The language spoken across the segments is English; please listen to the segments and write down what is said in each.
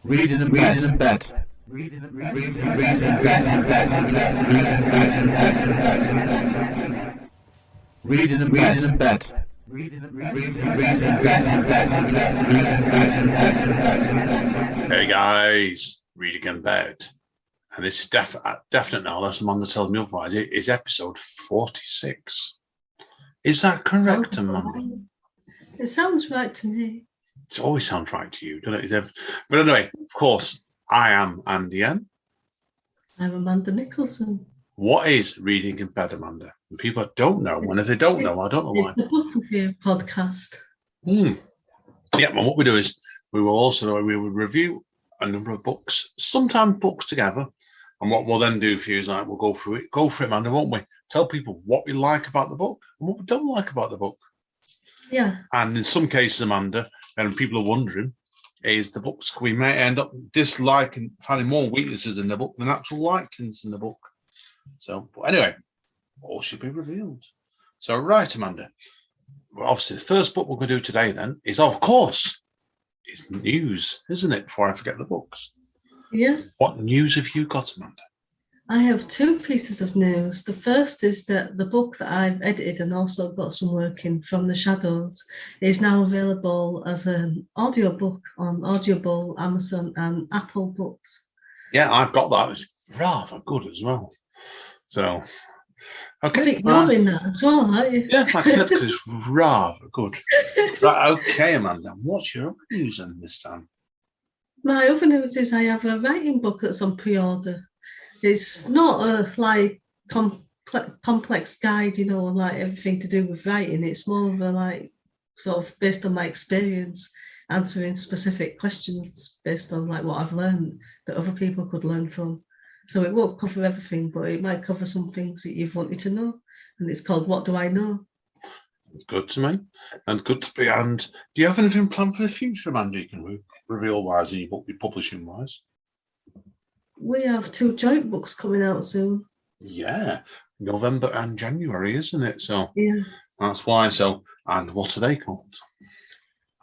Reading in bed. Reading in bed. Hey guys, reading in bed. And this is definite now, unless Amanda tells me otherwise. It is episode 46. Is that correct, Amanda? It sounds right to me. It always sounds right to you, doesn't it? But anyway, of course, I am Andy N. I'm Amanda Nicholson. What is reading in bed, Amanda? And people that don't know, and if they don't know, I don't know why. It's a book review podcast. Yeah, and what we do is we will review a number of books, sometimes books together. And what we'll then do for you is like we'll go for it, Amanda, won't we? Tell people what we like about the book and what we don't like about the book. Yeah. And in some cases, Amanda, and people are wondering, is the books we may end up disliking, finding more weaknesses in the book than actual likings in the book. So, but anyway, all should be revealed. So, right, Amanda. Well, obviously, the first book we're going to do today then is, of course, is news, isn't it? Before I forget the books. Yeah. What news have you got, Amanda? I have two pieces of news. The first is that the book that I've edited and also got some work in, From the Shadows, is now available as an audiobook on Audible, Amazon and Apple Books. Yeah, I've got that. It's rather good as well. So, okay. I think you're in that as well, aren't you? Yeah, like I said, because it's rather good. Right, okay, Amanda. What's your other news then this time? My other news is I have a writing book that's on pre-order. It's not a complex guide, like everything to do with writing. It's more of a sort of based on my experience, answering specific questions based on what I've learned that other people could learn from. So it won't cover everything, but it might cover some things that you've wanted to know. And it's called What Do I Know? Good to me, and good to be. And do you have anything planned for the future, Amanda? You can reveal wise in your book, your publishing wise. We have two joint books coming out soon. Yeah, November and January, isn't it? So yeah, that's why. So, and what are they called?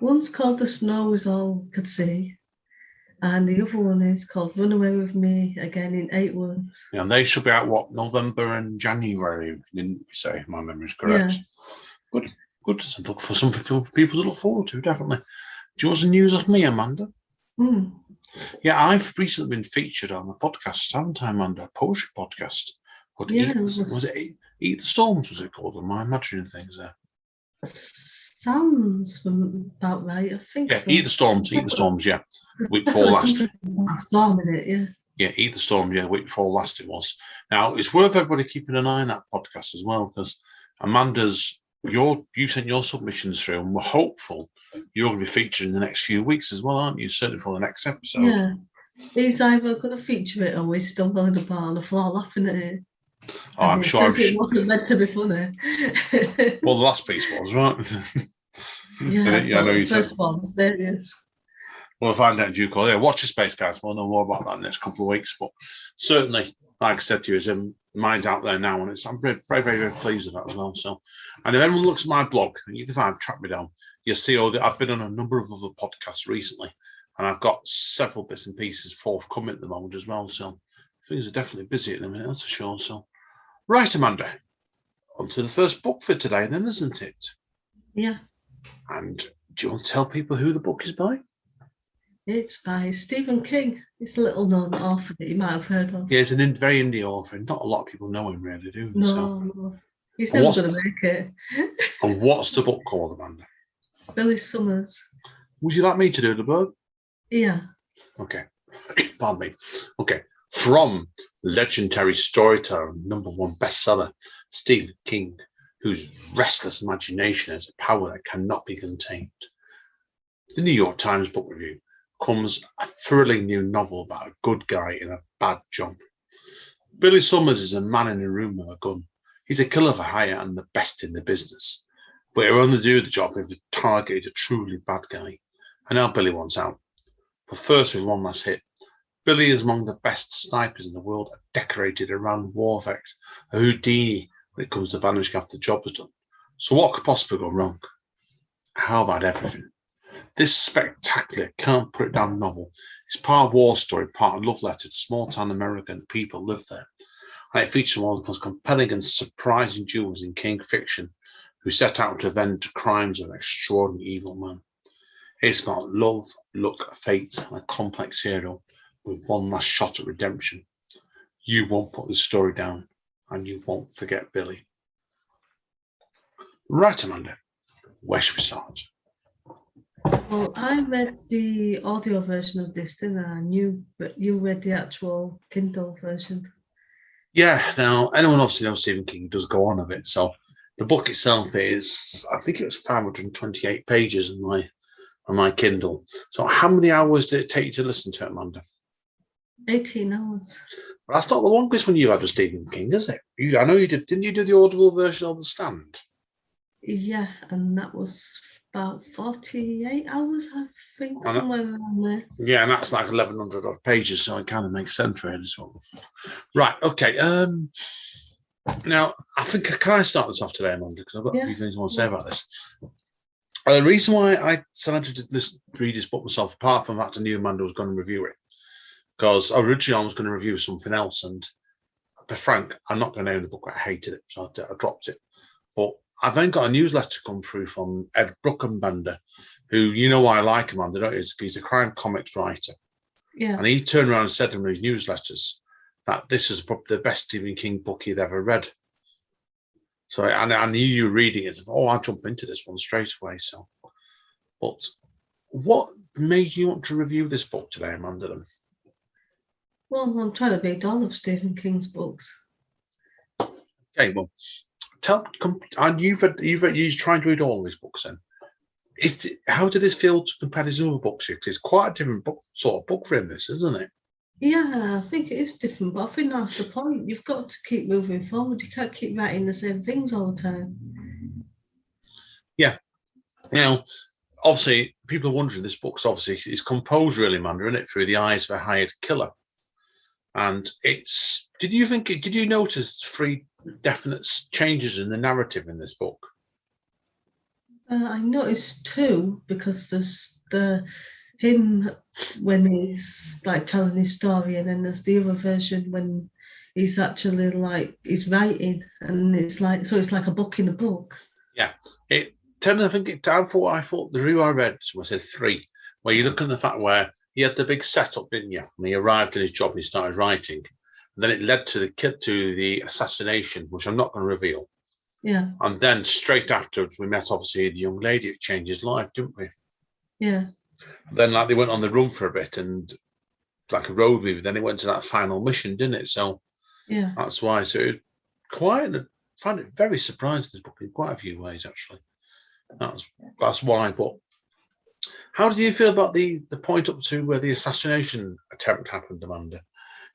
One's called The Snow Is All Could See, and the other one is called Run Away With Me, again in 8 words. Yeah, and they should be out November and January, didn't we say? If my memory is correct. Yeah. Good. To look for some people to look forward to, definitely. Do you want some news of me, Amanda? Yeah, I've recently been featured on a podcast, haven't I, Amanda? A poetry podcast. Was it Eat the Storms, was it called? Am I imagining things there? Sounds about right, I think so. Eat the Storms, yeah. Week before last. Storm in it, yeah. Yeah, Eat the Storm, yeah, the week before last it was. Now, it's worth everybody keeping an eye on that podcast as well, because Amanda's, you sent your submissions through, and we're hopeful you're going to be featured in the next few weeks as well, aren't you? Certainly for the next episode. Yeah. He's either going to feature it or we're still rolling about on the floor laughing at it. Oh, I'm sure. It wasn't meant to be funny. Well, the last piece was, right? Yeah, I know you said. One's serious. We'll find out in due course. Yeah, watch your space, guys. We'll know more about that in the next couple of weeks. But certainly, like I said to you, mine's out there now, and I'm very, very, very pleased with that as well. So, and if anyone looks at my blog, and you can track me down, you'll see I've been on a number of other podcasts recently, and I've got several bits and pieces forthcoming at the moment as well. So things are definitely busy at the minute, that's for sure. So, right, Amanda, on to the first book for today, then, isn't it? Yeah. And do you want to tell people who the book is by? It's by Stephen King. It's a little-known author that you might have heard of. Yeah, he's a very indie author. Not a lot of people know him, really, do they? No. He's never going to make it. And what's the book called, Amanda? Billy Summers. Would you like me to do the book? Yeah. Okay. Pardon me. Okay. From legendary storyteller and #1 bestseller, Stephen King, whose restless imagination has a power that cannot be contained. The New York Times Book Review comes a thrilling new novel about a good guy in a bad job. Billy Summers is a man in a room with a gun. He's a killer for hire and the best in the business. But he'll only do the job if the target is a truly bad guy. And now Billy wants out. But first, with one last hit. Billy is among the best snipers in the world, a decorated around war vet, a Houdini when it comes to vanishing after the job is done. So what could possibly go wrong? How about everything? This spectacular, can't put it down novel is part of war story, part of love letter to small town America and the people who live there. And it features one of the most compelling and surprising duels in King fiction who set out to avenge the crimes of an extraordinary evil man. It's about love, luck, fate, and a complex hero with one last shot at redemption. You won't put the story down, and you won't forget Billy. Right, Amanda, where should we start? Well, I read the audio version of this, didn't I? And you read the actual Kindle version. Yeah, now anyone obviously knows Stephen King does go on a bit. So the book itself is, I think it was 528 pages on my Kindle. So how many hours did it take you to listen to it, Amanda? 18 hours. Well, that's not the longest one you had with Stephen King, is it? I know you did. Didn't you do the audible version of The Stand? Yeah, and that was about 48 hours, I think, somewhere around there. Yeah, and that's like 1,100 odd pages, so it kind of makes sense, really, as well. Right, okay. Now, I think, can I start this off today, Amanda? Because I've got a few things I want to say about this. The reason why I decided to read this book myself, apart from that I knew Amanda was going to review it, because originally I was going to review something else, and to be frank, I'm not going to own the book. I hated it, so I dropped it. But I then got a newsletter come through from Ed Bruckenbender, who, you know why I like him, Amanda, don't you? He's a crime comics writer. Yeah. And he turned around and said in his newsletters that this is probably the best Stephen King book he'd ever read. So I knew you were reading it. I'll jump into this one straight away. So, but what made you want to review this book today, Amanda? Well, I'm trying to read all of Stephen King's books. Okay, well, and you've trying to read all of his books then. How did this feel to compare to his other books? It's quite a different sort of book for him, this, isn't it? Yeah, I think it is different, but I think that's the point. You've got to keep moving forward. You can't keep writing the same things all the time. Yeah. Now, obviously, people are wondering, this book's obviously is composed really, Amanda, isn't it, through the eyes of a hired killer. And did you notice 3 definite changes in the narrative in this book? I noticed 2, because there's him when he's like telling his story, and then there's the other version when he's actually like he's writing, and it's like a book in a book. Yeah, I thought the review I read, so I said 3, where you look at the fact where he had the big setup, didn't you? When he arrived at his job, he started writing, and then it led to the assassination, which I'm not going to reveal. Yeah. And then straight afterwards, we met obviously the young lady who changed his life, didn't we? Yeah. Then like they went on the run for a bit and like a road movie. Then it went to that final mission, didn't it? So yeah, that's why. So it I find it very surprising, this book, in quite a few ways, actually. That's why. But how did you feel about the point up to where the assassination attempt happened, Amanda?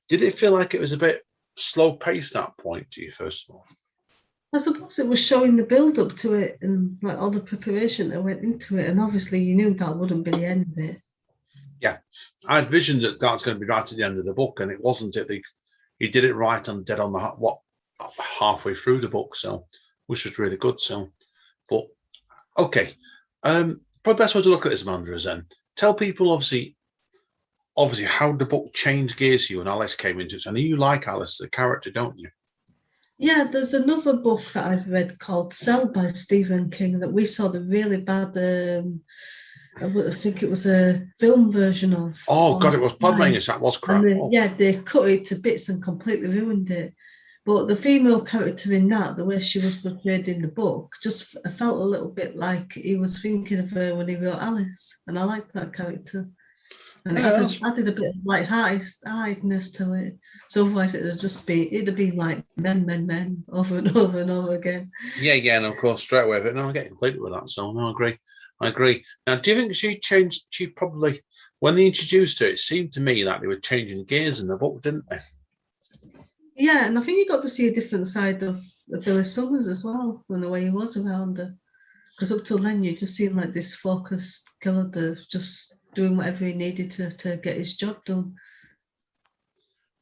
Did it feel like it was a bit slow paced at that point to you, first of all? I suppose it was showing the build up to it and like all the preparation that went into it, and obviously you knew that wouldn't be the end of it. Yeah, I had visions that that's going to be right at the end of the book, and it wasn't. He did it right on dead on the halfway through the book, so which was really good. So, but okay, probably best way to look at this, Amanda, is then tell people obviously how the book changed gears for you and Alice came into it. I know you like Alice as a character, don't you? Yeah, there's another book that I've read called Cellar by Stephen King that we saw the really bad, I think it was a film version of. Oh, God, it was Podmangers. That was crap. Yeah, they cut it to bits and completely ruined it. But the female character in that, the way she was portrayed in the book, just I felt a little bit like he was thinking of her when he wrote Alice. And I liked that character. And it added a bit of light-heartedness to it. So otherwise it'd have been like men over and over and over again. Yeah, and of course straight away. But no, I get completely with that. So no, I agree. Now, do you think she probably, when they introduced her, it seemed to me like they were changing gears in the book, didn't they? Yeah, and I think you got to see a different side of Billy Summers as well, than the way he was around her. Because up till then, you just seemed like this focused killer that just doing whatever he needed to get his job done.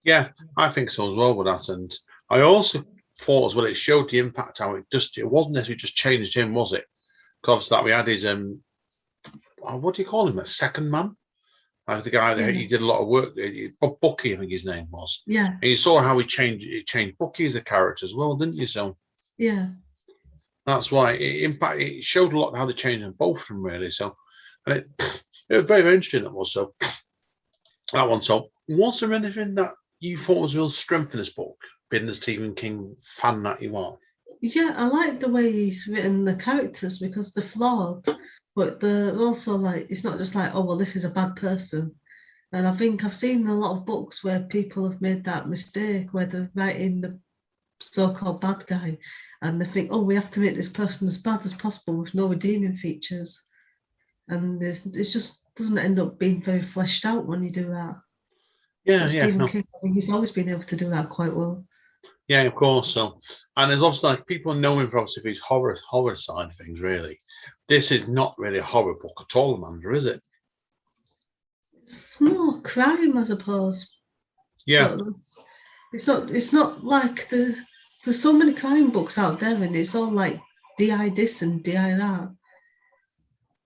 Yeah, I think so as well with that. And I also thought as well, it showed the impact how it wasn't necessarily just changed him, was it? Because obviously that we had his what do you call him? A second man? Like the guy that he did a lot of work. Bucky, I think his name was. Yeah. And you saw how he changed Bucky as a character as well, didn't you? So Yeah. that's why it showed a lot how they changed them both of them really. So, and it was very, very interesting. That was so. That one. So, was there anything that you thought was a real strength in this book, being the Stephen King fan that you are? Yeah, I like the way he's written the characters because they're flawed, but they're also like, it's not just like, oh, well, this is a bad person. And I think I've seen a lot of books where people have made that mistake where they're writing the so-called bad guy and they think, oh, we have to make this person as bad as possible with no redeeming features. And it just doesn't end up being very fleshed out when you do that. Yeah, But Stephen King, he's always been able to do that quite well. Yeah, of course. So, and there's also like people know him for obviously his horror side of things. Really, this is not really a horror book at all, Amanda, is it? It's more crime, I suppose. Yeah. But it's not like there's so many crime books out there, and it's all like DI this and DI that,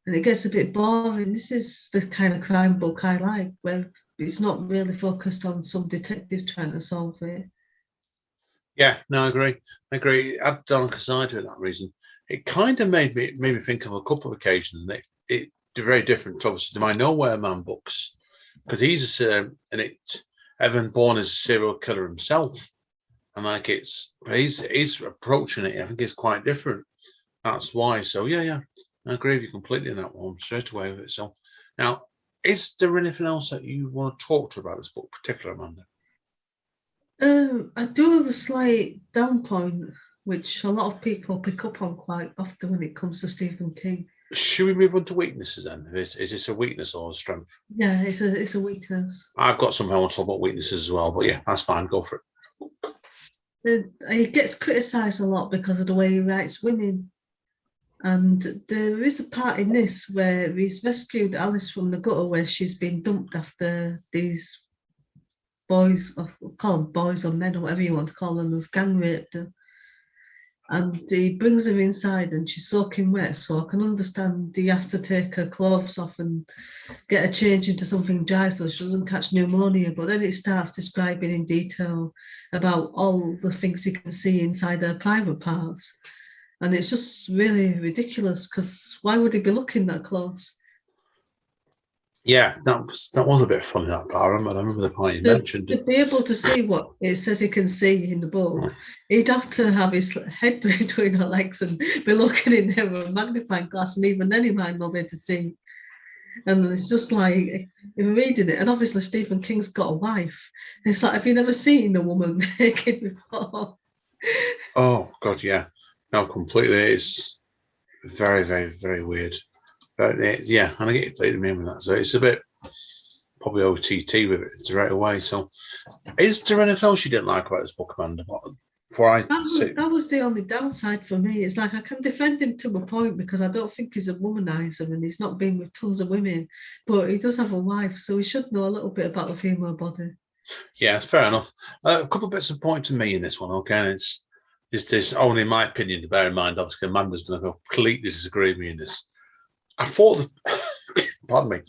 and it gets a bit boring. This is the kind of crime book I like, where it's not really focused on some detective trying to solve it. Yeah, no, I agree. I'd dark aside to it that reason. It kind of made me think of a couple of occasions, and they're very different, obviously, to my Nowhere Man books, because he's Evan Bourne is a serial killer himself, and like he's approaching it. I think it's quite different. That's why. So yeah, I agree with you completely in that one straight away with it. So now, is there anything else that you want to talk to about this book, particular, Amanda? I do have a slight down point, which a lot of people pick up on quite often when it comes to Stephen King. Should we move on to weaknesses then? Is this a weakness or a strength? Yeah, it's a weakness. I've got something I want to talk about weaknesses as well, but yeah, that's fine. Go for it. He gets criticised a lot because of the way he writes women. And there is a part in this where he's rescued Alice from the gutter where she's been dumped after these boys, or call them boys or men or whatever you want to call them, have gang raped her. And he brings her inside and she's soaking wet, so I can understand he has to take her clothes off and get her changed into something dry so she doesn't catch pneumonia. But then it starts describing in detail about all the things you can see inside her private parts. And it's just really ridiculous because why would he be looking that close? Yeah, that was a bit funny, that part. I remember the part you mentioned. To be able to see what it says he can see in the book, he'd have to have his head between her legs and be looking in there with a magnifying glass, and even then he might not be able to see. And it's just like, if you're reading it, and obviously Stephen King's got a wife, it's like, have you never seen a woman naked before? Oh, God, yeah. No, completely. It's very, very, very weird. But yeah, and I get you played the with that. So it's a bit probably OTT with it straight away. So is there anything else you didn't like about this book, Amanda? That was the only downside for me. It's like I can defend him to a point because I don't think he's a womanizer and he's not been with tons of women, but he does have a wife, so he should know a little bit about the female body. Yeah, it's fair enough. A couple of bits of point to me in this one, okay? And it's this only my opinion to bear in mind. Obviously, Amanda's going to completely disagree with me in this. I thought pardon me.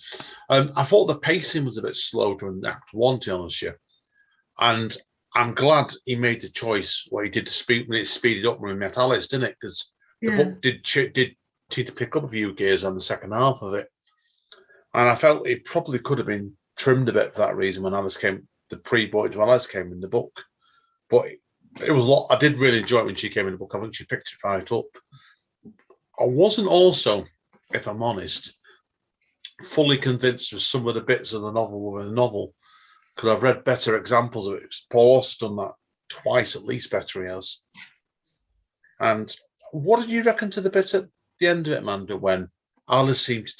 I thought the pacing was a bit slow during Act 1, to be honest with you. And I'm glad he made the choice what he did to speed when it speeded up when we met Alice, didn't it? Because the book did to pick up a few gears on the second half of it. And I felt it probably could have been trimmed a bit for that reason when Alice came, the pre-boy to Alice came in the book. But it was a lot. I did really enjoy it when she came in the book. I think she picked it right up. I wasn't also, if I'm honest, fully convinced with some of the bits of the novel because I've read better examples of it. Paul Auster's done that twice at least, better he has. And what did you reckon to the bit at the end of it, Amanda, when Alice seemed to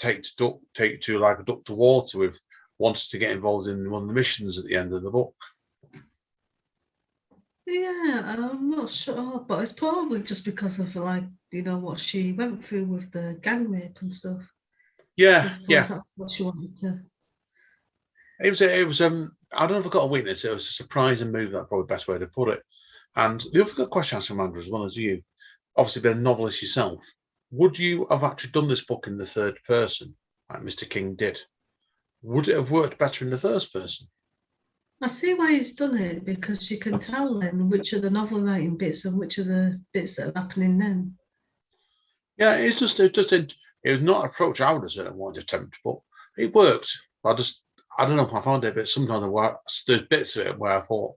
take to like a duck to water with wanting to get involved in one of the missions at the end of the book? Yeah, I'm not sure, but it's probably just because of what she went through with the gang rape and stuff. Yeah, That's what she wanted to. It was. I don't know if I got a weakness. It was a surprising move. That's probably the best way to put it. And the other good question I asked Amanda as well as you, obviously being a novelist yourself, would you have actually done this book in the third person like Mr. King did, would it have worked better in the first person? I see why he's done it, because you can tell then which are the novel writing bits and which are the bits that are happening then. Yeah, it was not an approach I would have said I wanted to attempt, but it worked. I don't know. I found it a bit. Sometimes there's bits of it where I thought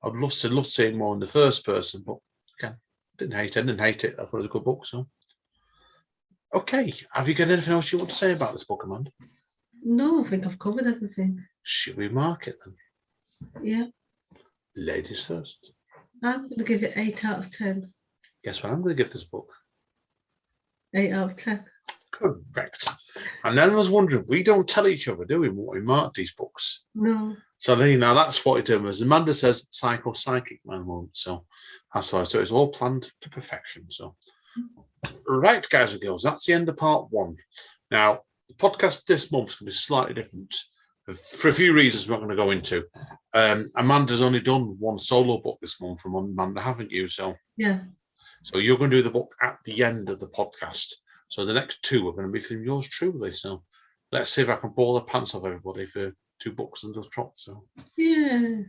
I'd love to see it more in the first person, but again, didn't hate it. I thought it was a good book. So, okay, have you got anything else you want to say about this book, Amanda? No, I think I've covered everything. Should we mark it then? Yeah. Ladies first. I'm going to give it 8 out of 10. Guess what I'm going to give this book? 8 out of 10. Correct. And then I was wondering, we don't tell each other, do we, what we mark these books? No. So that's what we're doing. As Amanda says, psychic man won't. So that's why. So it's all planned to perfection. So, right, guys and girls, that's the end of part 1. Now, the podcast this month is going to be slightly different for a few reasons we're not going to go into. Amanda's only done one solo book this month from Amanda, haven't you? So yeah. So you're going to do the book at the end of the podcast. So the next 2 are going to be from yours truly. So let's see if I can bore the pants off everybody for 2 books and the trot. So yeah.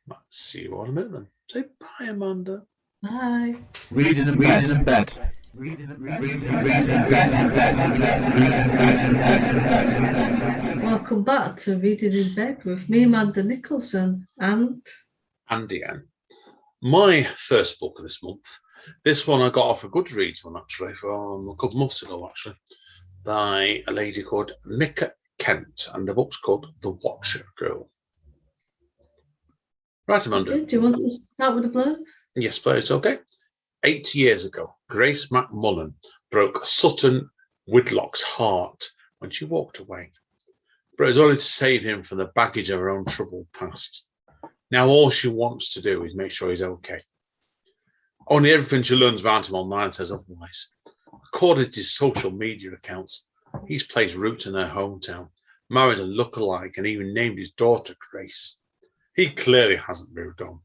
Let's see you all in a minute then. Say bye, Amanda. Bye. Reading in bed. Welcome back to Reading in Bed with me, Amanda Nicholson, and Deanne. My first book of this month. This one I got off a Goodreads one, actually, from a couple of months ago, actually, by a lady called Minka, and the book's called The Watcher Girl. Right, Amanda. Okay, do you want to start with the blurb? Yes, please. Okay. 8 years ago, Grace McMullen broke Sutton Whitlock's heart when she walked away. But it was only to save him from the baggage of her own troubled past. Now all she wants to do is make sure he's okay. Only everything she learns about him online says otherwise. According to his social media accounts, he's placed roots in her hometown, married a lookalike, and even named his daughter Grace. He clearly hasn't moved on.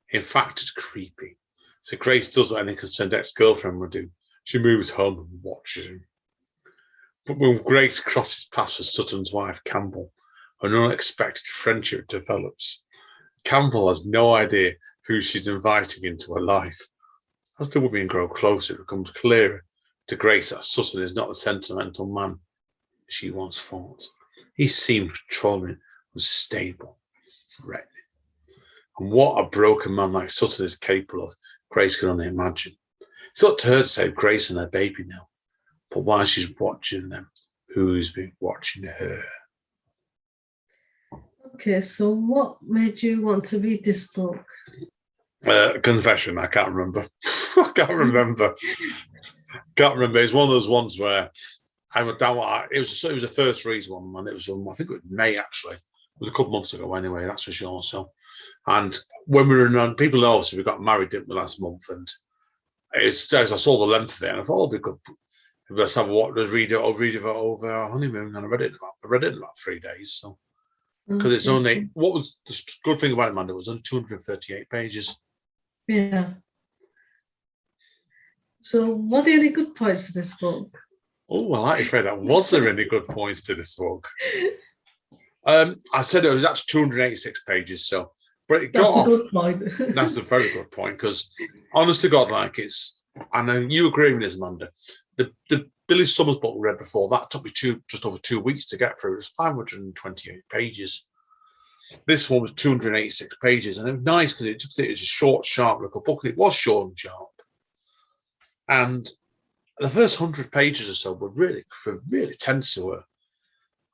In fact, it's creepy. So Grace does what any concerned ex-girlfriend would do. She moves home and watches him. But when Grace crosses paths with Sutton's wife, Campbell, an unexpected friendship develops. Campbell has no idea who she's inviting into her life. As the women grow closer, it becomes clearer to Grace that Sutton is not the sentimental man she once thought. He seemed controlling, unstable, threatening. And what a broken man like Sutton is capable of, Grace can only imagine. It's up to her to save Grace and her baby now. But while she's watching them, who's been watching her? Okay, so what made you want to read this book? Confession, I can't remember. I can't remember. It's one of those ones where it was a first read one, and it was I think it was May actually. It was a couple months ago anyway, that's for sure. So, and when we were in, people know, so we got married, didn't we, last month, and I saw the length of it, and I thought, oh, it'll be good. Let's have a watch. Let's read it. I'll read it over our honeymoon, and I read it in about 3 days. So, because it's only, what was the good thing about it, Amanda? It was only 238 pages. Yeah. So, what are any good points to this book? Oh, well, I afraid that was there any good points to this book? I said it was actually 286 pages, so, but it got off. That's a good point. That's a very good point, because honest to God, like I know you agree with this, Amanda. The Billy Summers book we read before, that took me just over 2 weeks to get through. It was 528 pages. This one was 286 pages, and it was nice because it was a short, sharp little book. It was short and sharp. And the first 100 pages or so were really tense to her.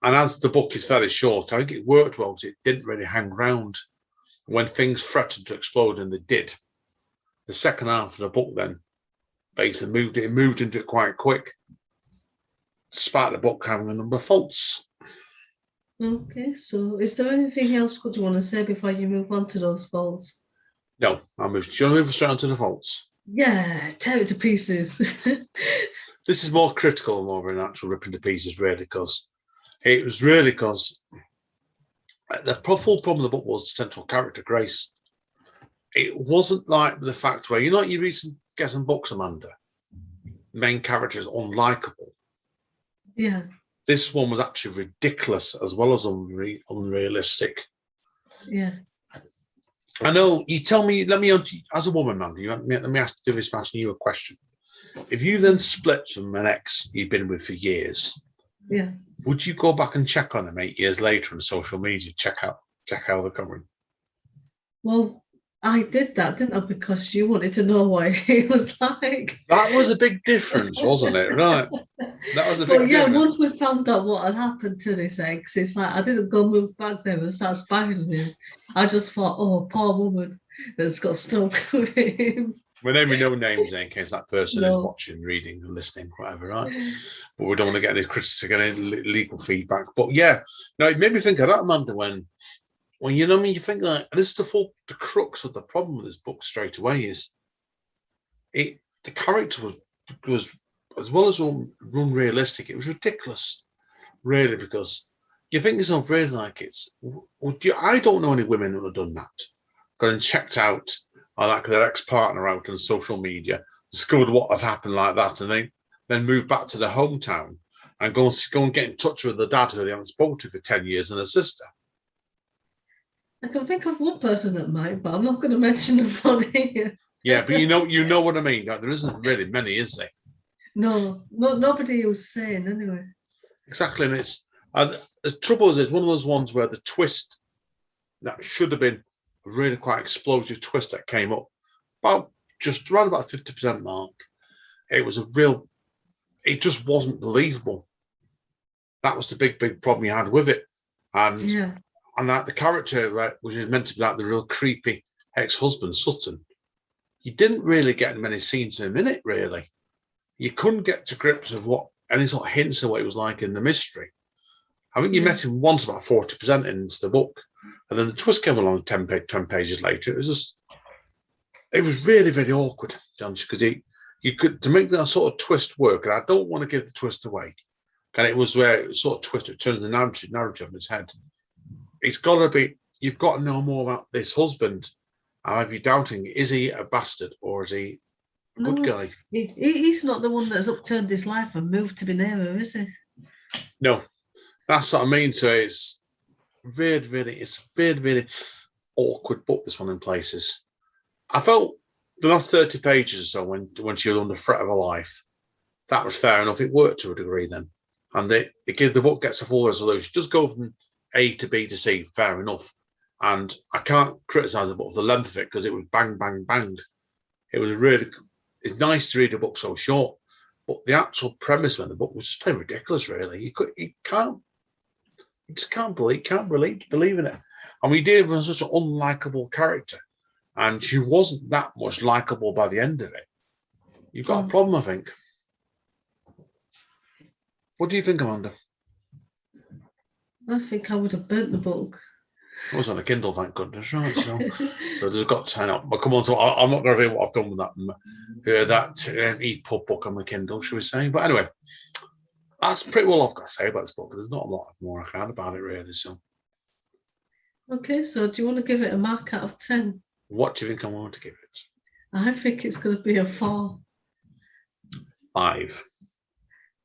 And as the book is fairly short, I think it worked well because it didn't really hang around when things threatened to explode, and they did. The second half of the book then basically moved into it quite quick, despite the book having a number of faults. Okay, so is there anything else good you want to say before you move on to those faults? No, I'll move. Do you want to move straight on to the faults? Yeah, tear it to pieces. This is more critical and more of an actual ripping to pieces, really, because the full problem of the book was the central character, Grace. It wasn't like the fact where, you get some books, Amanda, main character is unlikable. Yeah. This one was actually ridiculous as well as unrealistic. Yeah. I know. You tell me. Let me, as a woman, Mandy. Let me ask you a question. If you then split from an ex you've been with for years, Yeah. would you go back and check on them 8 years later on social media? Check how they're coming. Well, I did that, didn't I? Because you wanted to know what it was like. That was a big difference, wasn't it? Right. That was a big difference. Once we found out what had happened to this ex, it's like I didn't go move back there and start spying on him. I just thought, oh, poor woman that's got stuck with him. We're naming no names in case that person is watching, reading, and listening, whatever, right? But we don't want to get any criticism, any legal feedback. But yeah, no, it made me think of that, Amanda, when you know me, you think like this is the crux of the problem with this book straight away is the character was as well as unrealistic, it was ridiculous, really, because you think yourself really like I don't know any women who have done that, gone and checked out like their ex-partner out on social media, discovered what had happened like that, and then moved back to their hometown and go and get in touch with the dad who they haven't spoken to for 10 years and their sister. I can think of one person that might, but I'm not going to mention them on here. Yeah, but you know what I mean. There isn't really many, is there? No, nobody was saying anyway. Exactly, and the trouble is, it's one of those ones where the twist that should have been a really quite explosive twist that came up just around about 50% mark. It was it just wasn't believable. That was the big problem you had with it, and that the character, right, which is meant to be like the real creepy ex-husband Sutton, you didn't really get many scenes of him in it, really. You couldn't get to grips of any sort of hints of what it was like in the mystery. I think you met him once about 40% into the book, and then the twist came along 10 pages later. It was really, very awkward, because you could, to make that sort of twist work, and I don't want to give the twist away, and it was where it sort of twisted, turned the narrative on its head. It's got to be, you've got to know more about this husband. Have you doubting, is he a bastard or is he a good guy? He's not the one that's upturned his life and moved to be near her, is he? No, that's what I mean. So it's really awkward book, this one, in places. I felt the last 30 pages or so, when she was under threat of her life, that was fair enough. It worked to a degree then. And the book gets a full resolution. Just go from A to B to C, fair enough. And I can't criticise the book for the length of it, because it was bang, bang, bang. It's nice to read a book so short, but the actual premise of the book was just plain ridiculous, really. You just can't believe in it. And we did have such an unlikable character, and she wasn't that much likable by the end of it. You've got a problem, I think. What do you think, Amanda? I think I would have burnt the book. It was on a Kindle, thank goodness, right? So there's got to turn up. But come on, so I'm not going to read what I've done with that EPUB book on the Kindle, shall we say? But anyway, that's pretty well I've got to say about this book. There's not a lot more I can add about it, really. So, okay, so do you want to give it a mark out of 10? What do you think I want to give it? I think it's going to be a 4. 5.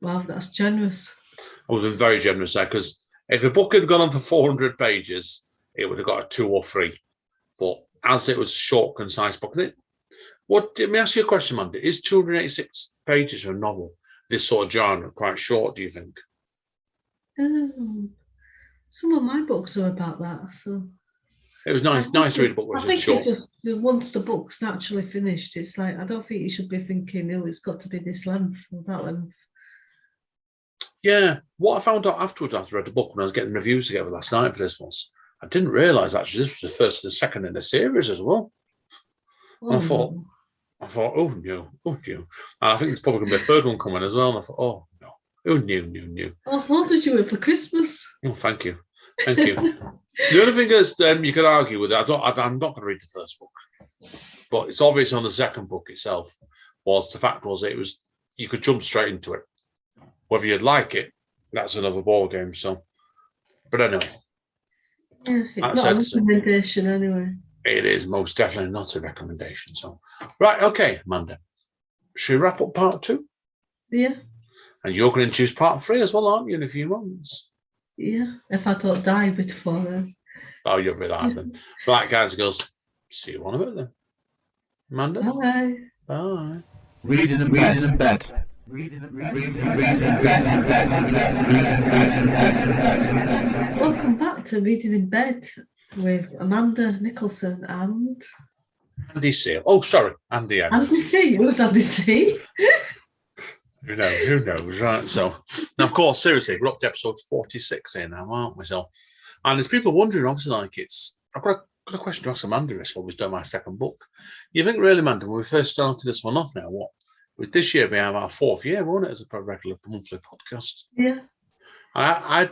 Wow, that's generous. I would have been very generous there, because if the book had gone on for 400 pages, it would have got a 2 or 3. But as it was a short, concise book, let me ask you a question, Mandy. Is 286 pages a novel, this sort of genre, quite short, do you think? Some of my books are about that, so it was nice to read a book which is short. Just once the book's naturally finished, it's like, I don't think you should be thinking, oh, it's got to be this length or that length. Yeah, what I found out afterwards, after I read the book, when I was getting reviews together last night for this, was I didn't realise actually this was the first and the second in the series as well. And I thought, oh no. And I think there's probably going to be a third one coming as well. And I thought, oh no, who knew? Oh, what did you win for Christmas? Oh, thank you. The only thing is, you could argue with it. I'm not going to read the first book, but it's obvious on the second book itself. The fact was you could jump straight into it. Whether you'd like it, that's another ball game. So, but anyway, it's not a recommendation anyway. It is most definitely not a recommendation. So, right, okay, Amanda, should we wrap up part 2? Yeah. And you're going to choose part 3 as well, aren't you, in a few months? Yeah, if I don't die before then. Oh, you'll be live then. Right, guys and girls, see you on a bit then. Amanda? Bye. Bye. Reading in bed. Welcome back to Reading in Bed with Amanda, Nicholson and Andy Seal. Oh, sorry, Andy N. Andy C. Who's Andy C? Who knows, right? So, now, of course, seriously, we're up to episode 46 here now, aren't we? So, and there's people wondering, obviously, like I've got a question to ask Amanda before we start my second book. You think, really, Amanda, when we first started this one off now, with this year, we have our 4th year, won't it, as a regular monthly podcast? Yeah.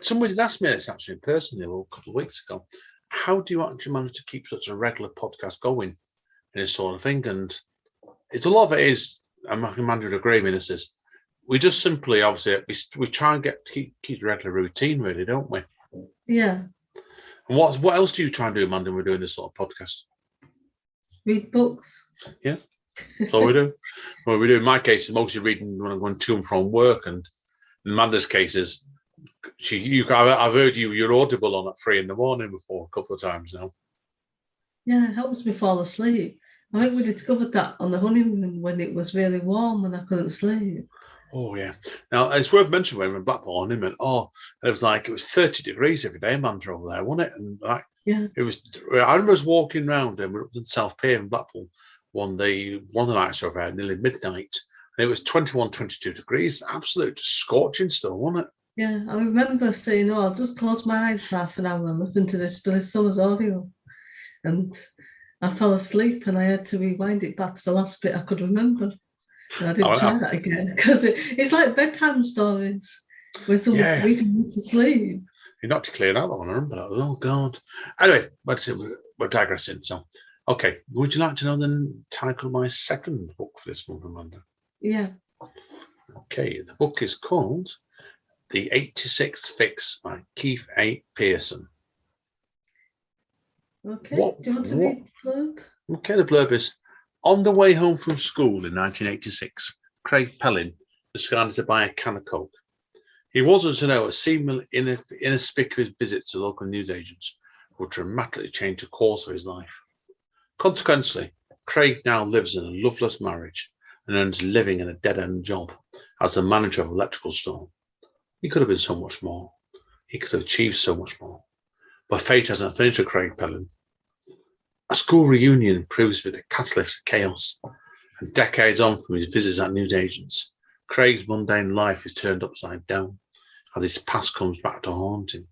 Somebody did ask me this actually in person a couple of weeks ago. How do you actually manage to keep such a regular podcast going in this sort of thing? And it's a lot of it is, and Amanda would agree with this, is we just simply, obviously, we try and keep a regular routine, really, don't we? Yeah. And what else do you try and do, Amanda, when we're doing this sort of podcast? Read books. Yeah, that's all we do. Well, we do. In my case, mostly reading when I'm going to and from work, and in Amanda's case is, I've heard you're audible on at 3 a.m. before a couple of times now. Yeah, it helps me fall asleep. I think we discovered that on the honeymoon when it was really warm and I couldn't sleep. Oh, yeah. Now, it's worth mentioning when we were in Blackpool on him, and it was 30 degrees every day, Amanda, over there, wasn't it? And yeah, it was. I remember us walking around, and we were up in South Pier in Blackpool one of the nights over there, nearly midnight, and it was 21, 22 degrees, absolute scorching still, wasn't it? Yeah, I remember saying, I'll just close my eyes for half an hour and listen to this Billy Summers audio. And I fell asleep and I had to rewind it back to the last bit I could remember. And I didn't try that again because it's like bedtime stories where someone's reading you to sleep. You're not clearing out that one, I remember that. Oh, God. Anyway, we're digressing. So, okay, would you like to know the title of my second book for this month, Amanda? Yeah. Okay, the book is called The 86th Fix by Keith A. Pearson. Okay, do you want to read the blurb? Okay, the blurb is, on the way home from school in 1986, Craig Pellin decided to buy a can of Coke. He wasn't to know a seemingly inconspicuous visit to local newsagents would dramatically change the course of his life. Consequently, Craig now lives in a loveless marriage and earns a living in a dead-end job as the manager of an electrical store. He could have been so much more. He could have achieved so much more. But fate hasn't finished with Craig Pellin. A school reunion proves to be the catalyst for chaos, and decades on from his visits at newsagents, Craig's mundane life is turned upside down as his past comes back to haunt him.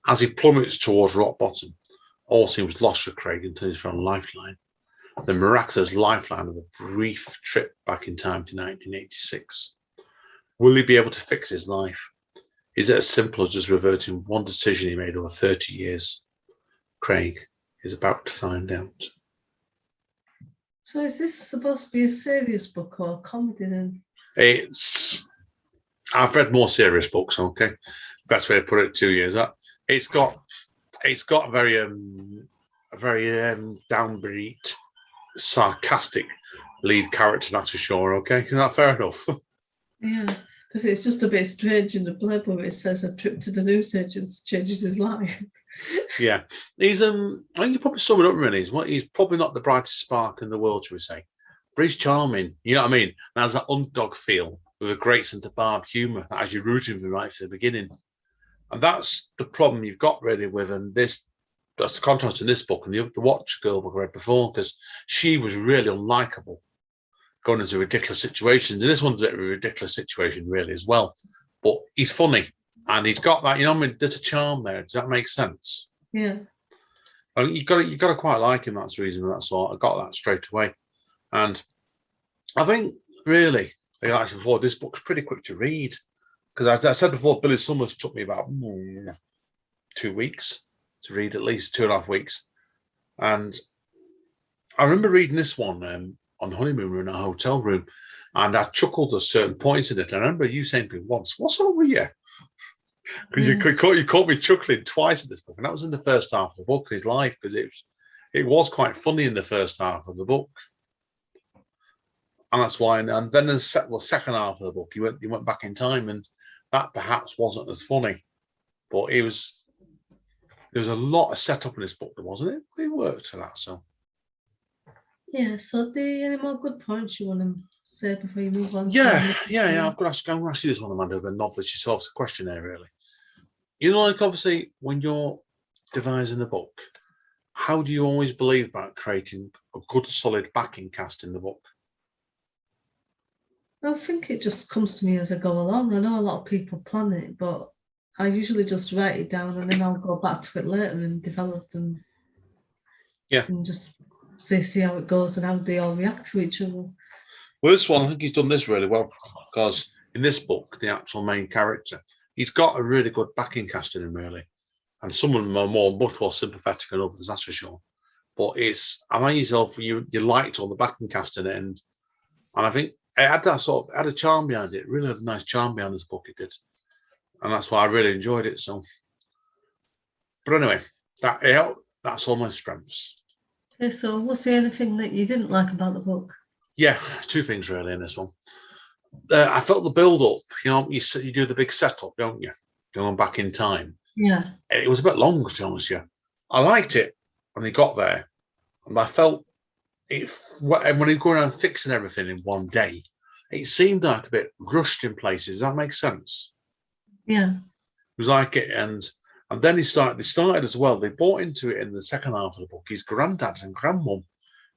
As he plummets towards rock bottom, all seems lost for Craig until he's found a lifeline, the miraculous lifeline of a brief trip back in time to 1986. Will he be able to fix his life? Is it as simple as just reverting one decision he made over 30 years? Craig is about to find out. So is this supposed to be a serious book or a comedy then? I've read more serious books, okay? Best way to put it, 2 years up. It's got a very downbeat, sarcastic lead character, that's for sure, okay? Is that fair enough? Yeah, because it's just a bit strange in the blurb where it says a trip to the newsagents changes his life. Yeah, he's I think you probably sum it up really. He's probably not the brightest spark in the world, shall we say, but he's charming. You know what I mean? And has that underdog feel with a great sense of barbed humour that has you rooting for him right from the beginning. And that's the problem you've got really with him. That's the contrast in this book and the Watch Girl book I read before, because she was really unlikable, going into ridiculous situations. And this one's a bit of a ridiculous situation really as well. But he's funny. And he's got that, you know what I mean? There's a charm there. Does that make sense? Yeah. Well, you've got to quite like him. That's the reason. That's all. I got that straight away. And I think, really, like I said before, this book's pretty quick to read. Because as I said before, Billy Summers took me about 2 weeks to read, at least 2.5 weeks. And I remember reading this one on honeymoon. We were in a hotel room. And I chuckled at certain points in it. And I remember you saying to me once, "What's over you?" Because you caught me chuckling twice at this book, and that was in the first half of the book, his life, because it was quite funny in the first half of the book. And that's why. And then the second half of the book, he went back in time, and that perhaps wasn't as funny, but there was a lot of setup in this book, wasn't it? It worked for that. So Yeah. So, any more good points you want to say before you move on? yeah. I'm going to ask you this one, Amanda, of a novel that she solves a question there, really. You know, like obviously when you're devising a book, how do you always believe about creating a good, solid backing cast in the book? I think it just comes to me as I go along. I know a lot of people plan it, but I usually just write it down and then I'll go back to it later and develop them. Yeah. And just see how it goes and how they all react to each other. Well, this one, I think he's done this really well, because in this book, the actual main character, he's got a really good backing cast in him, really. And some of them are much more sympathetic than others, that's for sure. But I find yourself, you liked all the backing cast in it, and I think it had that had a charm behind it. It really had a nice charm behind this book, it did. And that's why I really enjoyed it. So, but anyway, that's all my strengths. Okay, so what's the only thing that you didn't like about the book? Yeah, two things really in this one. I felt the build-up. You know, you do the big setup, don't you? Going back in time. Yeah. It was a bit long, to be honest with you. I liked it when he got there, and I felt when he was going around fixing everything in one day, it seemed like a bit rushed in places. Does that make sense? Yeah. It was like it, and then they started as well. They bought into it in the second half of the book. His granddad and grandmum,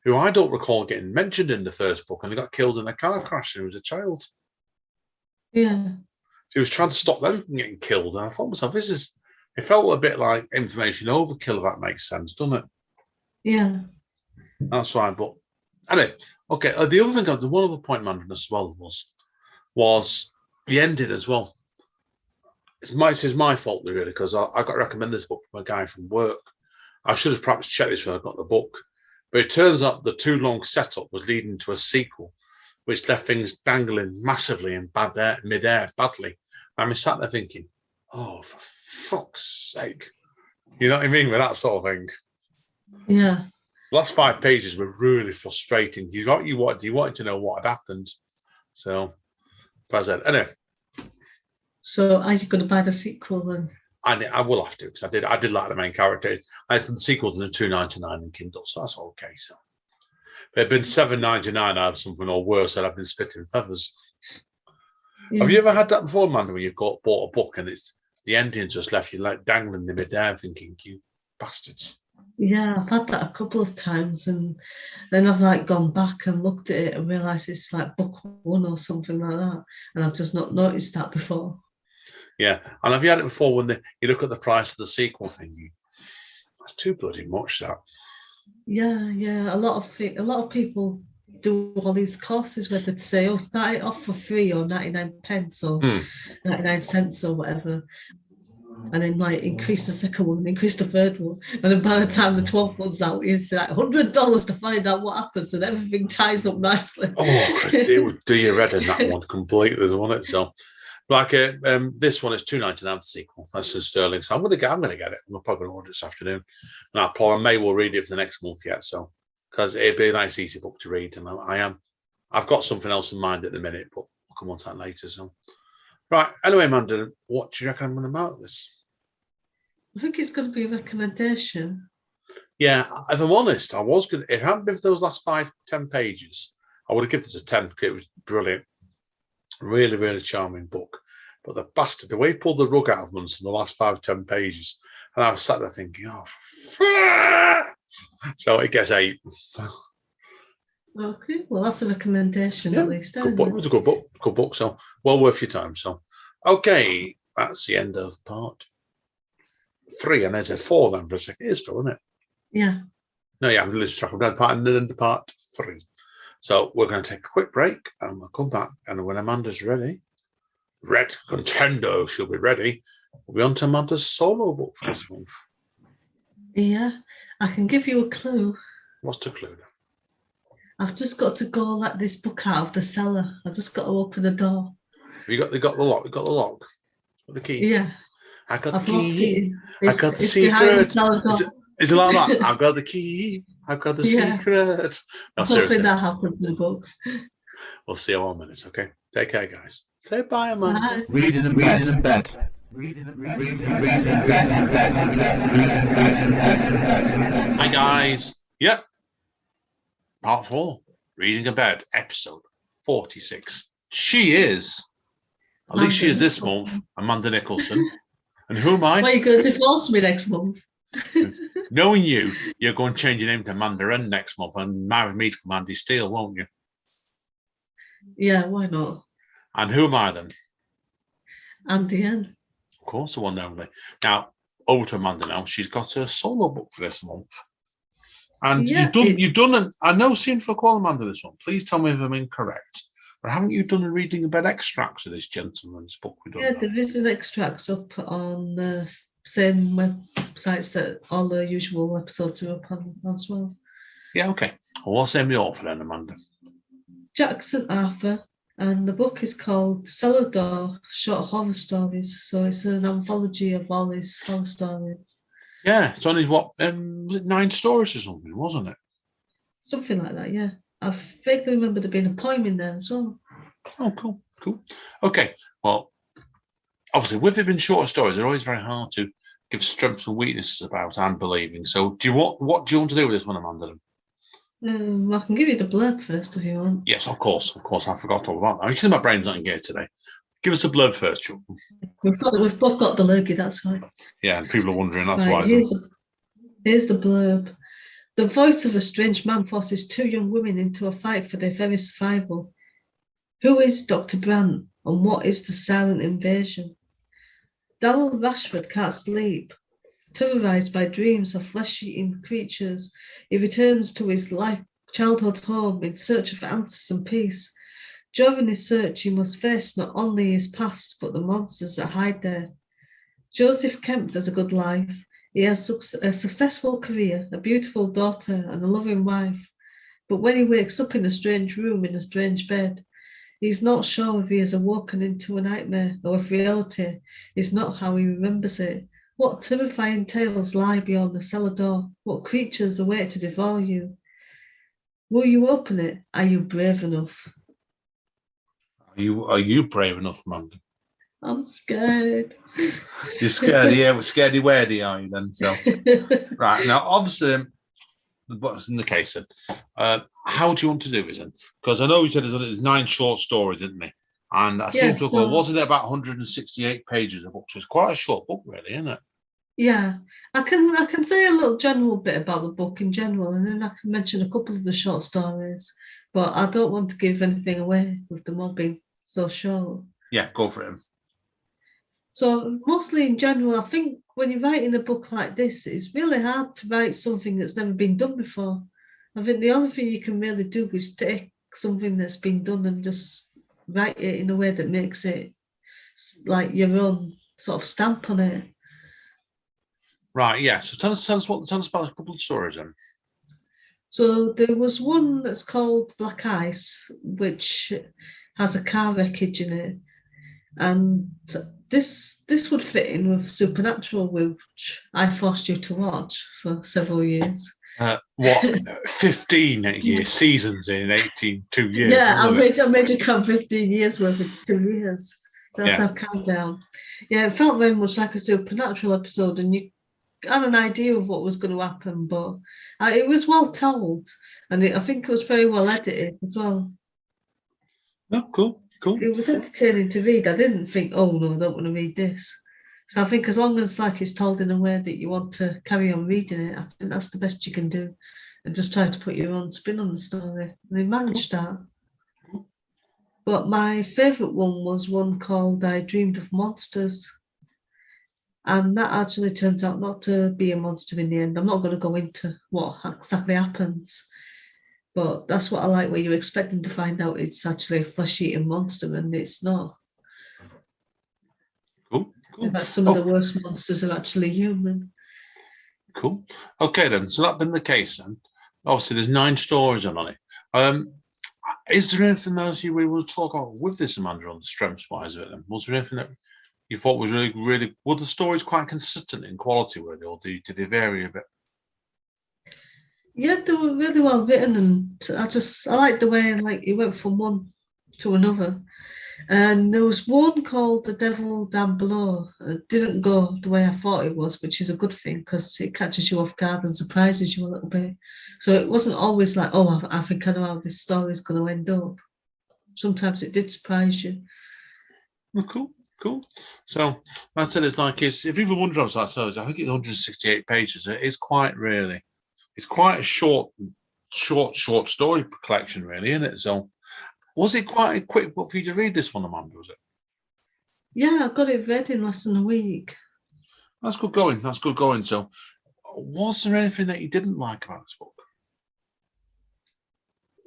who I don't recall getting mentioned in the first book, and they got killed in a car crash when he was a child. Yeah. So he was trying to stop them from getting killed, and I thought to myself, it felt a bit like information overkill, if that makes sense, doesn't it? Yeah. That's fine, but anyway, okay. The other thing, the one other point, Mandarin, as well was the ending as well. It's my fault really, because I got recommended this book from a guy from work. I should have perhaps checked this when I got the book, but it turns out the too long setup was leading to a sequel, which left things dangling massively in mid-air badly. And I sat there thinking, oh, for fuck's sake. You know what I mean? With that sort of thing. Yeah. The last 5 pages were really frustrating. You wanted to know what had happened. So, as I said, anyway. So, are you going to buy the sequel then? I will have to, because I did like the main character. I had the sequels in the $2.99 in Kindle, so that's okay. So, if it had been $7.99 out of something or worse, I'd have been spitting feathers. Yeah. Have you ever had that before, Amanda, when you've bought a book and the ending just left you like dangling in the mid-air, thinking, you bastards? Yeah, I've had that a couple of times, and then I've gone back and looked at it and realised it's like book 1 or something like that, and I've just not noticed that before. Yeah, and have you had it before when you look at the price of the sequel thing? That's too bloody much, that. Yeah. A lot of people do all these courses where they say, "Oh, start it off for free or 99 pence or 99 cents or whatever." And then increase the second one, increase the third one. And then by the time the 12th one's out, it's like $100 to find out what happens, and everything ties up nicely. Oh, it would do your head in that one completely, wasn't it? So, this one is $2.99 the sequel. That's in sterling. So I'm gonna get it. I'm probably gonna order it this afternoon. And I may well read it for the next month yet. So, because it'd be a nice, easy book to read. And I've got something else in mind at the minute, but we'll come on to that later. So, right. Anyway, Amanda, what do you reckon I'm going to about this? I think it's going to be a recommendation. Yeah, if I'm honest, I was going to, if it hadn't been for those last 5-10 pages, I would have given this a 10 because it was brilliant. Really, really charming book. But the bastard, the way he pulled the rug out of us in the last 5-10 pages, and I was sat there thinking, so it gets 8. Okay, well, that's a recommendation at least. Good book. It was a good book. So well worth your time. So, okay, that's the end of part 3, and there's a 4 then for a second. It is 4, isn't it? Yeah. No, yeah, I'm losing track of that part, and then into part 3. So we're going to take a quick break, and we'll come back. And when Amanda's ready, Red Contendo, she'll be ready. We'll be on to Amanda's solo book for this month. Yeah, I can give you a clue. What's the clue? I've just got to go let this book out of the cellar. I've just got to open the door. You got the lock. You got the lock. The key. Yeah. I got the key. I got the secret. Is it like that? I've got the key. I've got the secret. No, seriously. That happens in the book. We'll see you all in a minute, okay? Take care, guys. Say bye, Amanda. Bye. Reading and bet. Hi, guys. Yep. Part 4, Reading a Bed, episode 46. She is, at least she is this month, Amanda Nicholson. And who am I? Well, you're going to divorce me next month. Knowing you, you're going to change your name to Amanda N next month and marry me to Mandy Steele, won't you? Yeah, why not? And who am I then? Andy N. Of course, the one and only. Now, over to Amanda now. She's got a solo book for this month. And Yeah, you've done, I know, seem to recall Amanda this one. Please tell me if I'm incorrect. But haven't you done a reading about extracts of this gentleman's book we've done? Yeah, there is an extracts up on the same websites that all the usual episodes are up on as well. Yeah, okay. Well, what's the name of the author then, Amanda? Jackson Arthur, and the book is called Cellar Short Horror Stories. So it's an anthology of all his horror stories. Yeah, it's only was it 9 stories or something, wasn't it? Something like that, yeah. I vaguely remember there being a poem in there as well. Oh, cool. Okay, well, obviously, with it being shorter stories, they're always very hard to give strengths and weaknesses about and believing. So, what do you want to do with this one, Amanda? I can give you the blurb first if you want. Yes, of course. I forgot all about that. Because my brain's not engaged today. Give us a blurb first, Chuck. We've both got the lurgy, that's right. Yeah, and people are wondering, that's right, why. Here's the blurb. The voice of a strange man forces 2 young women into a fight for their very survival. Who is Dr. Brandt, and what is the silent invasion? Darrell Rashford can't sleep. Terrorized by dreams of flesh-eating creatures, he returns to his childhood home in search of answers and peace. During his search, he must face not only his past, but the monsters that hide there. Joseph Kemp does a good life. He has a successful career, a beautiful daughter, and a loving wife. But when he wakes up in a strange room in a strange bed, he's not sure if he has awoken into a nightmare or if reality is not how he remembers it. What terrifying tales lie beyond the cellar door? What creatures await to devour you? Will you open it? Are you brave enough? Are you brave enough, Amanda? I'm scared. You're scared, yeah. Scaredy wordy, are you then? So, right now, obviously, what's in the case then? How do you want to do it then? Because I know you said there's 9 short stories, didn't they? And I seem to recall, wasn't it about 168 pages of book? So it's quite a short book, really, isn't it? Yeah, I can say a little general bit about the book in general, and then I can mention a couple of the short stories. But I don't want to give anything away with them all being so short. Yeah, go for it. So mostly in general, I think when you're writing a book like this, it's really hard to write something that's never been done before. I think the only thing you can really do is take something that's been done and just write it in a way that makes it like your own sort of stamp on it. Right, yeah. So tell us about a couple of stories then. So there was one that's called Black Ice, which has a car wreckage in it, and this would fit in with Supernatural, which I forced you to watch for several years. 15 seasons in 2 years? Yeah, I made you count 15 years worth of 2 years. That's our countdown. Yeah, it felt very much like a Supernatural episode, and you had an idea of what was going to happen, but it was well told, and I think it was very well edited as well. Oh, cool. It was entertaining to read. I didn't think, oh no, I don't want to read this. So I think as long as it's told in a way that you want to carry on reading it, I think that's the best you can do, and just try to put your own spin on the story. And they managed that. But my favourite one was one called I Dreamed of Monsters. And that actually turns out not to be a monster in the end. I'm not going to go into what exactly happens, but that's what I like, where you're expecting to find out it's actually a flesh-eating monster and it's not. Cool. In fact, some of the worst monsters are actually human. Cool. Okay, then. So that's been the case then. Obviously, there's 9 stories on it. Is there anything else you really want to talk about with this, Amanda, on the strengths-wise of it then? Was there anything that you thought was really, were the stories quite consistent in quality, were they, or did they vary a bit? Yeah, they were really well written, and I like the way like it went from one to another. And there was one called The Devil Down Below. It didn't go the way I thought it was, which is a good thing because it catches you off guard and surprises you a little bit. So it wasn't always like, oh, I think I know how this story is going to end up. Sometimes it did surprise you. Oh, cool. So I said it's like if people wonder what that tells you, I think it's 168 pages. It is it's quite a short story collection, really, isn't it? So was it quite a quick book for you to read this one, Amanda? Was it? Yeah, I got it read in less than a week. That's good going. So was there anything that you didn't like about this book?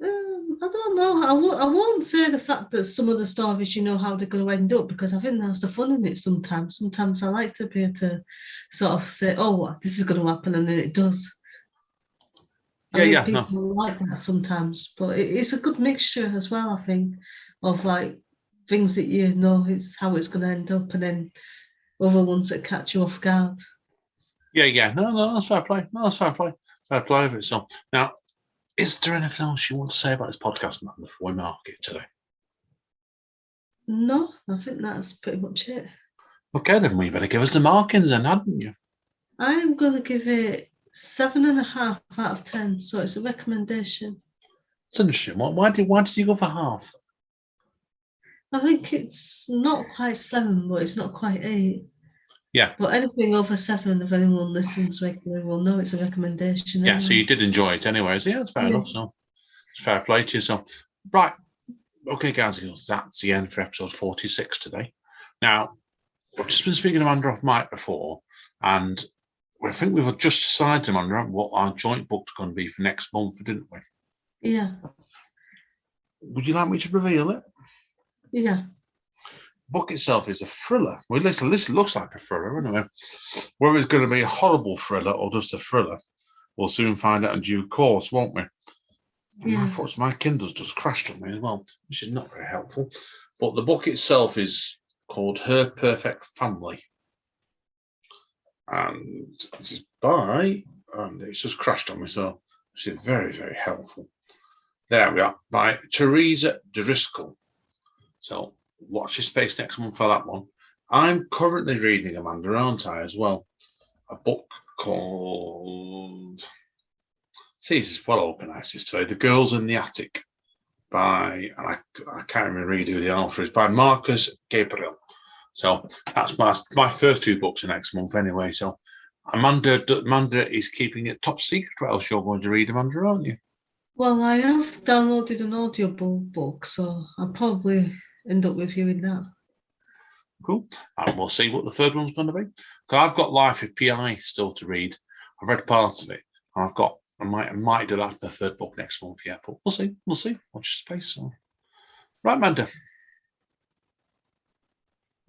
I don't know. I won't say the fact that some of the stories, you know, how they're going to end up, because I think that's the fun in it sometimes. Sometimes I like to be able to sort of say, oh, this is going to happen, and then it does. People like that sometimes, but it's a good mixture as well, I think, of like things that you know it's how it's going to end up, and then other ones that catch you off guard. Yeah. No, that's fair play. Fair play of it. So now, is there anything else you want to say about this podcast, Amanda, before we mark it today? No, I think that's pretty much it. Okay, then we better give us the markings then, hadn't you? I'm going to give it 7.5 out of 10. So it's a recommendation. It's interesting. Why did you go for half? I think it's not quite 7, but it's not quite 8. Yeah. But anything over 7, if anyone listens regularly, will know it's a recommendation. Yeah, so you did enjoy it anyway. So yeah, that's fair enough. So it's fair play to you. So, right. Okay, guys, that's the end for episode 46 today. Now, we've just been speaking to Amanda off mic before, and I think we've just decided, Amanda, what our joint book's going to be for next month, didn't we? Yeah. Would you like me to reveal it? Yeah. The book itself is a thriller. Well, this looks like a thriller, anyway. Whether it's going to be a horrible thriller or just a thriller, we'll soon find out in due course, won't we? Yeah. My Kindle's just crashed on me as well, which is not very helpful. But the book itself is called Her Perfect Family. And it is and it's just crashed on me, so it's very, very helpful. There we are, by Teresa Driscoll. So watch your space next month for that one. I'm currently reading, Amanda, aren't I, as well? A book called... See, this is well organised this today. The Girls in the Attic by, and I can't even read who the author is, by Marcus Gabriel. So that's my first 2 books next month anyway. So Amanda is keeping it top secret. What else you're going to read, Amanda, aren't you? Well, I have downloaded an audiobook, so I'll probably end up reviewing that. Cool. And we'll see what the third one's going to be. Because I've got Life of PI still to read. I've read parts of it. And I might do that in the third book next month, yeah. But we'll see. Watch your space. So. Right, Amanda.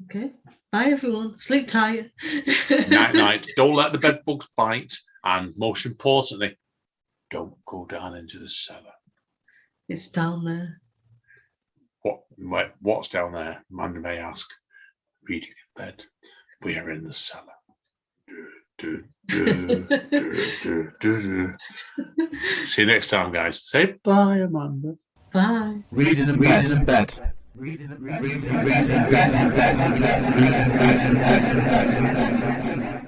Okay. Bye, everyone. Sleep tight. Night. Don't let the bed bugs bite. And most importantly, don't go down into the cellar. It's down there. What's down there? Amanda may ask. Reading in bed. We are in the cellar. See you next time, guys. Say bye, Amanda. Bye. Reading in bed. Reading in bed.